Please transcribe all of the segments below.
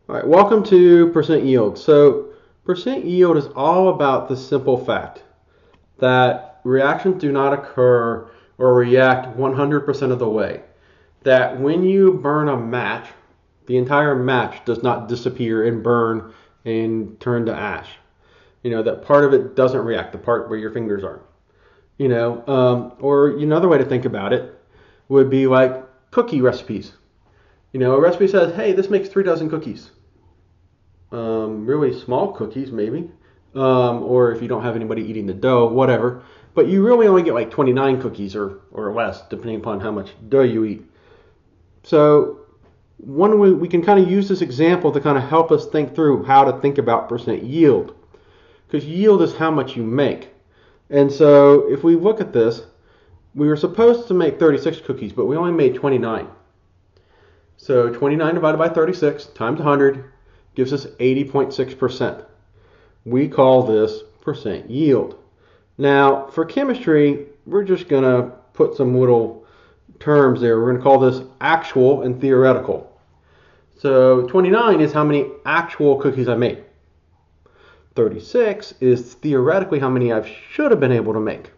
All right, welcome to percent yield. So percent yield is all about the simple fact that reactions do not occur or react 100% of the way. That when you burn a match, the entire match does not disappear and burn and turn to ash. That part of it doesn't react, the part where your fingers are. Or another way to think about it would be like cookie recipes. A recipe says, hey, this makes 3 dozen cookies. Really small cookies maybe, or if you don't have anybody eating the dough, whatever. But you really only get like 29 cookies or less, depending upon how much dough you eat. So one way we can kind of use this example to kind of help us think through how to think about percent yield, because yield is how much you make. And so if we look at this, we were supposed to make 36 cookies, but we only made 29. So 29 divided by 36 times 100 gives us 80.6%. We call this percent yield. Now, for chemistry, we're just going to put some little terms there. We're going to call this actual and theoretical. So 29 is how many actual cookies I made. 36 is theoretically how many I should have been able to make.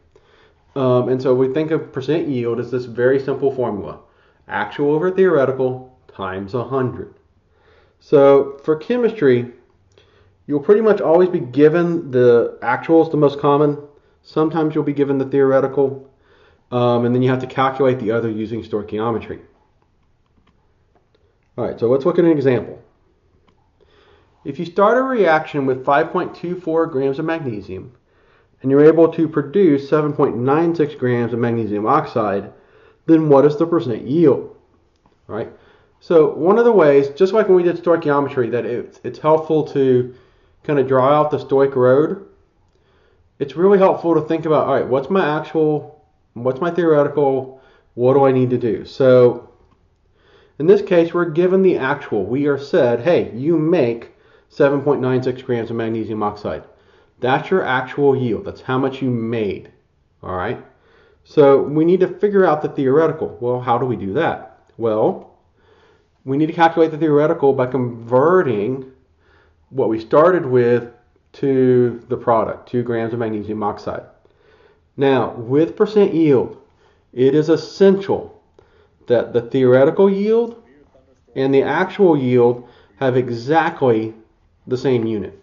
And so we think of percent yield as this very simple formula. Actual over theoretical times 100. So for chemistry, you'll pretty much always be given the actual is the most common. Sometimes you'll be given the theoretical, and then you have to calculate the other using stoichiometry. All right, so let's look at an example. If you start a reaction with 5.24 grams of magnesium, and you're able to produce 7.96 grams of magnesium oxide, then what is the percent yield? All right. So one of the ways, just like when we did stoichiometry, that it's helpful to kind of draw out the stoich road. It's really helpful to think about, all right, what's my actual, what's my theoretical, what do I need to do? So in this case, we're given the actual. We are said, hey, you make 7.96 grams of magnesium oxide. That's your actual yield. That's how much you made. All right. So we need to figure out the theoretical. Well, how do we do that? Well, we need to calculate the theoretical by converting what we started with to the product, 2 grams of magnesium oxide. Now, with percent yield, it is essential that the theoretical yield and the actual yield have exactly the same unit.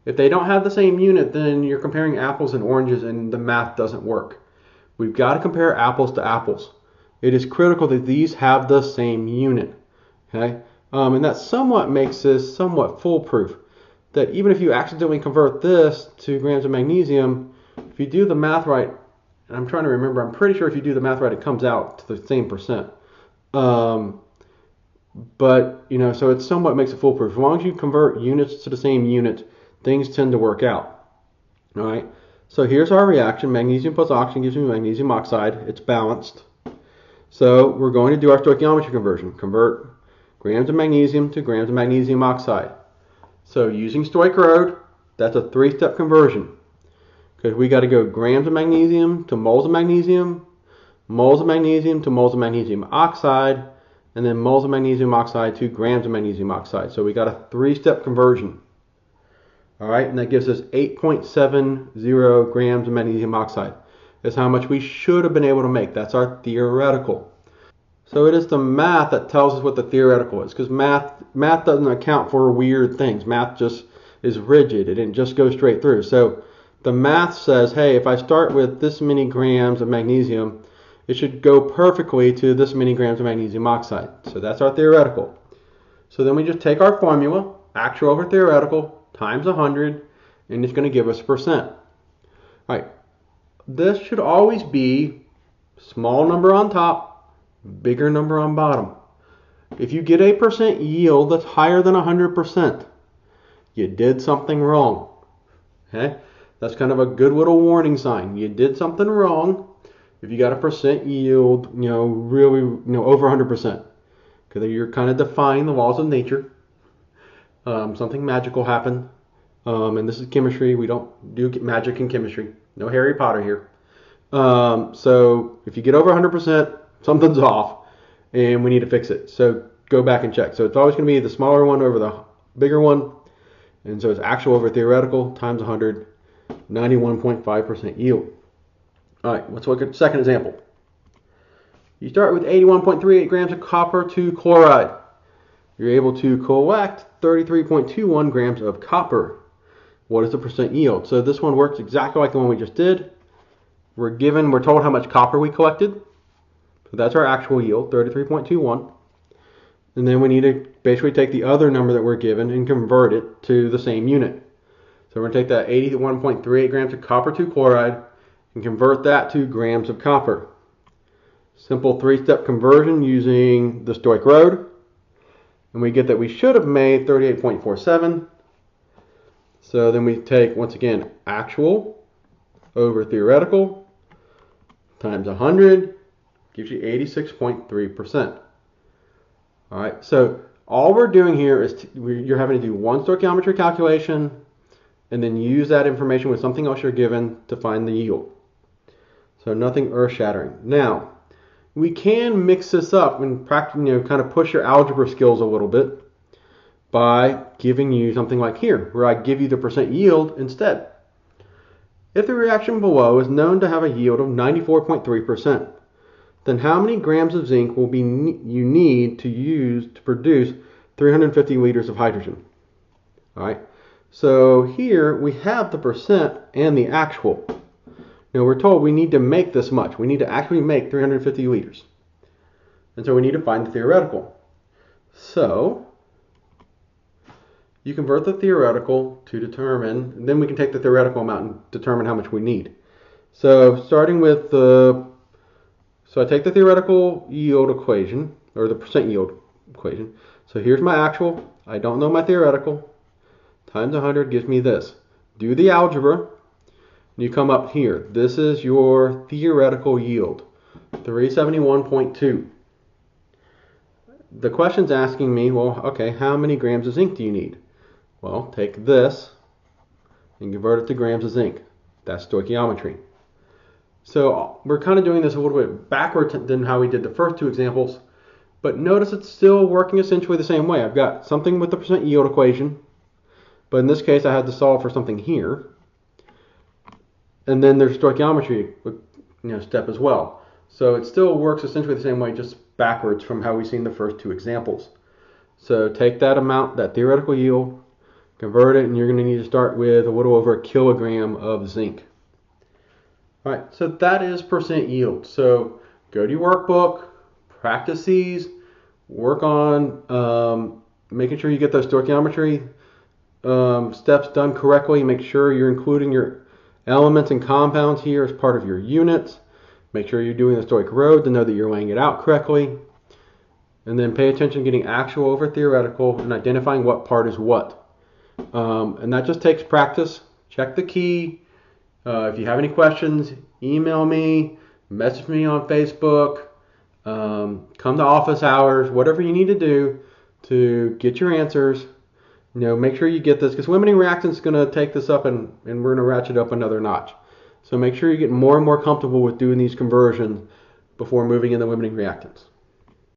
If they don't have the same unit, then you're comparing apples and oranges and the math doesn't work. We've got to compare apples to apples. It is critical that these have the same unit. Okay? And that somewhat makes this somewhat foolproof. That even if you accidentally convert this to grams of magnesium, if you do the math right, and I'm trying to remember, I'm pretty sure if you do the math right, it comes out to the same percent. But, so it somewhat makes it foolproof. As long as you convert units to the same unit, things tend to work out. All right? So here's our reaction. Magnesium plus oxygen gives me magnesium oxide. It's balanced. So we're going to do our stoichiometry conversion. Convert grams of magnesium to grams of magnesium oxide. So using stoich road, that's a 3-step conversion. Because we got to go grams of magnesium to moles of magnesium to moles of magnesium oxide, and then moles of magnesium oxide to grams of magnesium oxide. So we got a 3-step conversion. All right, and that gives us 8.70 grams of magnesium oxide. That's how much we should have been able to make. That's our theoretical. So it is the math that tells us what the theoretical is, because math doesn't account for weird things. Math just is rigid. It just goes straight through. So the math says, hey, if I start with this many grams of magnesium, it should go perfectly to this many grams of magnesium oxide. So that's our theoretical. So then we just take our formula, actual over theoretical, times 100, and it's going to give us a percent. All right. This should always be small number on top, bigger number on bottom. If you get a percent yield that's higher than 100%, you did something wrong. Okay? That's kind of a good little warning sign. You did something wrong if you got a percent yield, really, over 100%. Because you're kind of defying the laws of nature. Something magical happened. And this is chemistry. We don't do magic in chemistry. No Harry Potter here. So if you get over 100%, something's off, and we need to fix it. So go back and check. So it's always going to be the smaller one over the bigger one. And so it's actual over theoretical times 100, 91.5% yield. All right, let's look at the second example. You start with 81.38 grams of copper to chloride. You're able to collect 33.21 grams of copper. What is the percent yield? So this one works exactly like the one we just did. We're told how much copper we collected. So that's our actual yield, 33.21. And then we need to basically take the other number that we're given and convert it to the same unit. So we're going to take that 81.38 grams of copper to chloride and convert that to grams of copper. Simple three-step conversion using the Stoic Road. And we get that we should have made 38.47. So then we take, once again, actual over theoretical times 100 gives you 86.3%. All right, so all we're doing here is you're having to do one stoichiometry calculation and then use that information with something else you're given to find the yield. So nothing earth-shattering. Now, we can mix this up and practice, kind of push your algebra skills a little bit by giving you something like here, where I give you the percent yield instead. If the reaction below is known to have a yield of 94.3%, then how many grams of zinc will you need to use to produce 350 liters of hydrogen? All right. So here we have the percent and the actual. Now we're told we need to make this much. We need to actually make 350 liters. And so we need to find the theoretical. So you convert the theoretical to determine, and then we can take the theoretical amount and determine how much we need. So starting with so I take the theoretical yield equation, or the percent yield equation. So here's my actual. I don't know my theoretical. Times 100 gives me this. Do the algebra. You come up here. This is your theoretical yield, 371.2. The question's asking me, well, okay, how many grams of zinc do you need? Well, take this and convert it to grams of zinc. That's stoichiometry. So we're kind of doing this a little bit backwards than how we did the first two examples, but notice it's still working essentially the same way. I've got something with the percent yield equation, but in this case I had to solve for something here. And then there's stoichiometry step as well. So it still works essentially the same way, just backwards from how we've seen the first two examples. So take that amount, that theoretical yield, convert it, and you're going to need to start with a little over a kilogram of zinc. All right, so that is percent yield. So go to your workbook, practice these, work on making sure you get those stoichiometry steps done correctly. Make sure you're including your elements and compounds here as part of your units. Make sure you're doing the Stoic Road to know that you're laying it out correctly. And then pay attention to getting actual over theoretical and identifying what part is what. And that just takes practice. Check the key. If you have any questions, email me, message me on Facebook, come to office hours, whatever you need to do to get your answers. Make sure you get this, because limiting reactants is going to take this up and we're going to ratchet up another notch. So make sure you get more and more comfortable with doing these conversions before moving into limiting reactants.